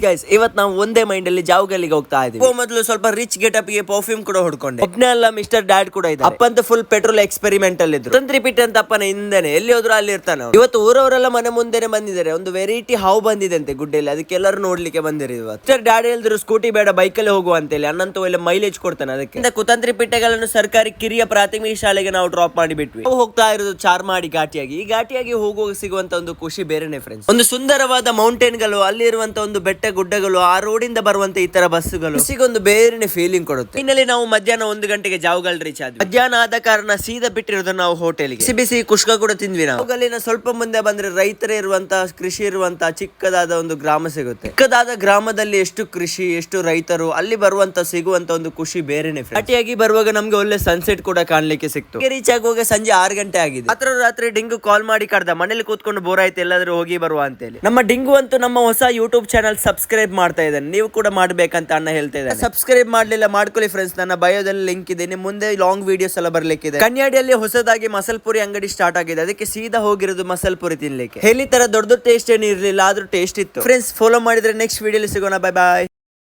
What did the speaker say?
Guys ಇವತ್ ನಾವು ಒಂದೇ ಮೈಂಡ್ ಅಲ್ಲಿ ಜಾವಗಲ್ಲಿಗೆ ಹೋಗ್ತಾ ಇದೀವಿ. ಮೊದಲು ಸ್ವಲ್ಪ ರಿಚ್ ಗೆಟಪ್ ಗೆ ಪರ್ಫ್ಯೂಮ್ ಕೂಡ ಹೊಡ್ಕೊಂಡೆ. ಒಬ್ನೇ ಅಲ್ಲ, ಮಿಸ್ಟರ್ ಡ್ಯಾಡ್ ಕೂಡ ಇದೆ. ಅಪ್ಪಂತ ಫುಲ್ ಪೆಟ್ರೋಲ್ ಎಕ್ಸ್ಪೆರಿಮೆಂಟ್ ಅಲ್ಲಿ ಇದ್ರು. ತಂತ್ರಿ ಪಿಟ್ ಅಂತ ಅಪ್ಪನ ಹಿಂದೆನೆ ಎಲ್ಲಿ ಹೋದ್ರು ಅಲ್ಲಿ ಇರ್ತಾನೆ. ಇವತ್ತು ಊರವರೆಲ್ಲ ಮನೆ ಮುಂದೆನೆ ಬಂದಿದ್ದಾರೆ. ಒಂದು ವೆರೈಟಿ ಹಾವು ಬಂದಿದೆ ಅಂತೆ ಗುಡ್ಡೆಯಲ್ಲಿ, ಅದಕ್ಕೆ ಎಲ್ಲರೂ ನೋಡ್ಲಿಕ್ಕೆ ಬಂದಿರಿ. ಮಿಸ್ಟರ್ ಡ್ಯಾಡ್ ಹೇಳಿದ್ರು ಸ್ಕೂಟಿ ಬೇಡ ಬೈಕ್ ಅಲ್ಲಿ ಹೋಗುವ ಅಂತ ಹೇಳಿ. ಅಣ್ಣಂತೂ ಎಲ್ಲ ಮೈಲೇಜ್ ಕೊಡ್ತಾನೆ. ಅದಕ್ಕೆ ಕುತಂತ್ರಿ ಪಿಟ್ಟೆಗಳನ್ನು ಸರ್ಕಾರಿ ಕಿರಿಯ ಪ್ರಾಥಮಿಕ ಶಾಲೆಗೆ ನಾವು ಡ್ರಾಪ್ ಮಾಡಿ ಬಿಟ್ವಿ. ಹೋಗ್ತಾ ಇರೋದು ಚಾರ್ಮಾಡಿ ಘಾಟಿಯಾಗಿ. ಈ ಘಾಟಿಯಾಗಿ ಹೋಗುವಾಗ ಸಿಗುವಂತ ಒಂದು ಖುಷಿ ಬೇರೆನೆ ಫ್ರೆಂಡ್ಸ್. ಒಂದು ಸುಂದರವಾದ ಮೌಂಟೇನ್ ಗಳು, ಅಲ್ಲಿರುವಂತ ಒಂದು ಬೆಟ್ಟ ಗುಡ್ಡಗಳು, ಆ ರೋಡ್ ಇಂದ ಬರುವಂತ ಈ ತರ ಬಸ್ಸುಗಳು ಒಂದು ಬೇರೆನೆ ಫೀಲಿಂಗ್ ಕೊಡುತ್ತೆ. ಇನ್ನಲ್ಲಿ ನಾವು ಮಧ್ಯಾಹ್ನ 1 ಗಂಟೆಗೆ ಜಾವಗಲ್ ರೀಚ್ ಆದ್ವಿ. ಮಧ್ಯಾಹ್ನ ಆದ ಕಾರಣ ಸೀದಾ ಬಿಟ್ಟಿರೋದು ನಾವು ಹೋಟೆಲ್ಗೆ. ಬಿಸಿ ಬಿಸಿ ಕುಷ್ಕ ಕೂಡ ತಿಂದ್ವಿ. ನಾವು ಅಲ್ಲಿನ ಸ್ವಲ್ಪ ಮುಂದೆ ಬಂದ್ರೆ ರೈತರೇ ಇರುವಂತಹ, ಕೃಷಿ ಇರುವಂತಹ ಚಿಕ್ಕದಾದ ಒಂದು ಗ್ರಾಮ ಸಿಗುತ್ತೆ. ಚಿಕ್ಕದಾದ ಗ್ರಾಮದಲ್ಲಿ ಎಷ್ಟು ಕೃಷಿ, ಎಷ್ಟು ರೈತರು, ಅಲ್ಲಿ ಬರುವಂತ ಸಿಗುವಂತ ಒಂದು ಖುಷಿ ಬೇರೆನೆ. ಅಟಿಯಾಗಿ ಬರುವಾಗ ನಮ್ಗೆ ಒಳ್ಳೆ ಸನ್ಸೆಟ್ ಕೂಡ ಕಾಣ್ಲಿಕ್ಕೆ ಸಿಕ್ತು. ರೀಚ್ ಆಗುವಾಗ ಸಂಜೆ 6 ಗಂಟೆ ಆಗಿದೆ. ರಾತ್ರಿ ಡಿಂಗು ಕಾಲ್ ಮಾಡಿ ಕರ್ದ, ಮನೇಲಿ ಕೂತ್ಕೊಂಡು ಬೋರ್ ಆಯ್ತು, ಎಲ್ಲಾದ್ರೂ ಹೋಗಿ ಬರುವ ಅಂತ ಹೇಳಿ. ನಮ್ಮ ಡಿಂಗು ಅಂತೂ ನಮ್ಮ ಹೊಸ ಯೂಟ್ಯೂಬ್ ಚಾನಲ್ ಸಬ್ಸ್ಕ್ರೈಬ್ ಮಾಡ್ತಾ ಇದ್ದಾನೆ. ನೀವು ಕೂಡ ಮಾಡ್ಬೇಕಂತ ಅಣ್ಣ ಹೇಳ್ತಾ ಇದ್ದಾನೆ. ಸಬ್ಸ್ಕ್ರೈಬ್ ಮಾಡ್ಲಿಲ್ಲ ಮಾಡ್ಕೊಳ್ಳಿ ಫ್ರೆಂಡ್ಸ್, ನನ್ನ ಬಯೋದಲ್ಲಿ ಲಿಂಕ್ ಇದೆ. ನಿಮ್ ಮುಂದೆ ಲಾಂಗ್ ವಿಡಿಯೋಸ್ ಎಲ್ಲ ಬರ್ಲಿಕ್ಕಿದೆ. ಕನ್ಯಾಡಿಯಲ್ಲಿ ಹೊಸದಾಗಿ ಮಸಾಲ್ ಪುರಿ ಅಂಗಡಿ ಸ್ಟಾರ್ಟ್ ಆಗಿದೆ. ಅದಕ್ಕೆ ಸೀದಾ ಹೋಗಿರೋದು ಮಸಾಲ್ ಪುರಿ ತಿನ್ಲಿಕ್ಕೆ. ಹೇಳಿ ತರ ದೊಡ್ಡ ಟೇಸ್ಟ್ ಏನು ಇರ್ಲಿಲ್ಲ, ಆದ್ರೂ ಟೇಸ್ಟ್ ಇತ್ತು ಫ್ರೆಂಡ್ಸ್. ಫಾಲೋ ಮಾಡಿದ್ರೆ ನೆಕ್ಸ್ಟ್ ವಿಡಿಯೋಲಿ ಸಿಗೋಣ. ಬೈ ಬಾಯ್.